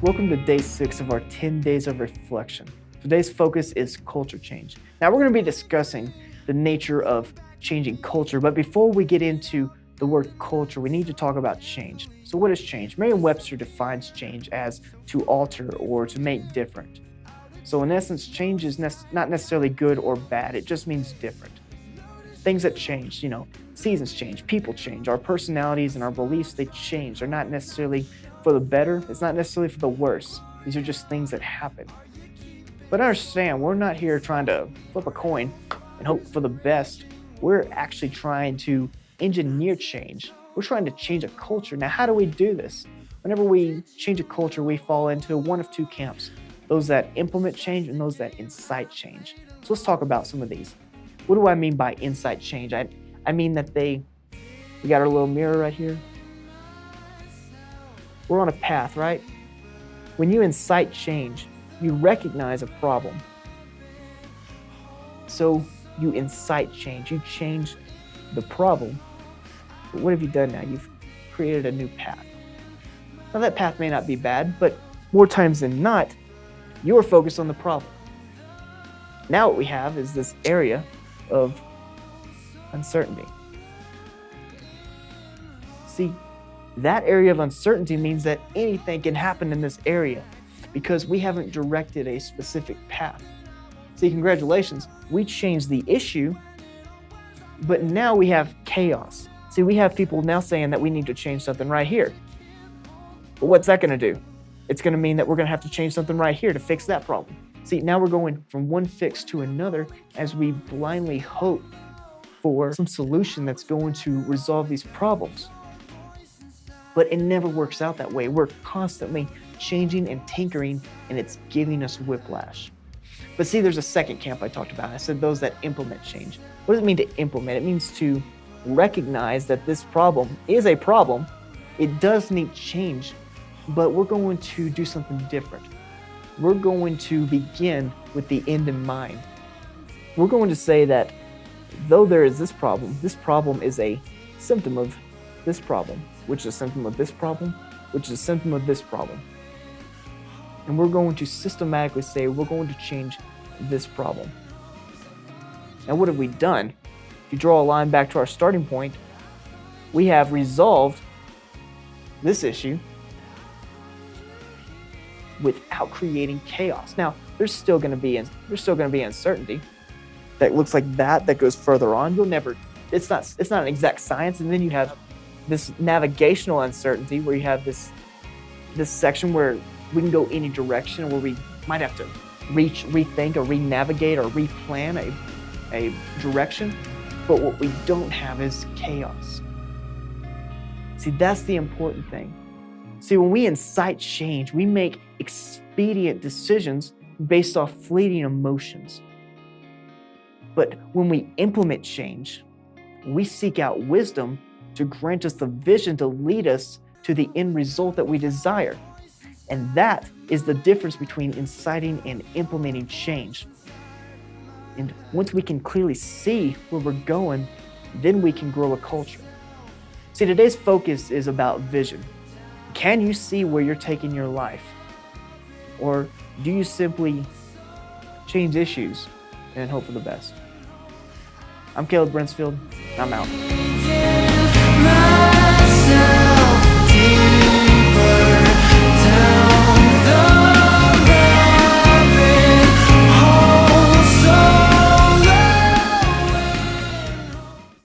Welcome to day 6 of our 10 days of reflection. Today's focus is culture change. Now we're going to be discussing the nature of changing culture, but before we get into the word culture, we need to talk about change. So what is change? Merriam-Webster defines change as to alter or to make different. So in essence, change is not necessarily good or bad, it just means different. Things that change, seasons change, people change, our personalities and our beliefs, they change. They're not necessarily for the better, it's not necessarily for the worse. These are just things that happen. But understand, we're not here trying to flip a coin and hope for the best. We're actually trying to engineer change. We're trying to change a culture. Now, how do we do this? Whenever we change a culture, we fall into one of two camps, those that implement change and those that incite change. So let's talk about some of these. What do I mean by incite change? I mean that we got our little mirror right here. We're on a path, right? When you incite change, you recognize a problem. So you incite change, you change the problem. But what have you done now? You've created a new path. Now that path may not be bad, but more times than not, you're focused on the problem. Now what we have is this area of uncertainty. See, that area of uncertainty means that anything can happen in this area because we haven't directed a specific path. See, congratulations, we changed the issue, but now we have chaos. See, we have people now saying that we need to change something right here. But what's that going to do? It's going to mean that we're going to have to change something right here to fix that problem. See, now we're going from one fix to another as we blindly hope for some solution that's going to resolve these problems. But it never works out that way. We're constantly changing and tinkering, and it's giving us whiplash. But see, there's a second camp I talked about. I said those that implement change. What does it mean to implement? It means to recognize that this problem is a problem. It does need change, but we're going to do something different. We're going to begin with the end in mind. We're going to say that though there is this problem is a symptom of this problem, which is a symptom of this problem, which is a symptom of this problem. And we're going to systematically say we're going to change this problem. Now what have we done? If you draw a line back to our starting point, we have resolved this issue without creating chaos. Now, there's still going to be uncertainty that looks like that goes further on. It's not an exact science, and then you have this navigational uncertainty where you have this section where we can go any direction, where we might have to rethink or re-navigate or replan a direction. But what we don't have is chaos. See, that's the important thing. See, when we incite change, we make expedient decisions based off fleeting emotions. But when we implement change, we seek out wisdom to grant us the vision to lead us to the end result that we desire. And that is the difference between inciting and implementing change. And once we can clearly see where we're going, then we can grow a culture. See, today's focus is about vision. Can you see where you're taking your life? Or do you simply change issues and hope for the best? I'm Caleb Brinsfield, and I'm out.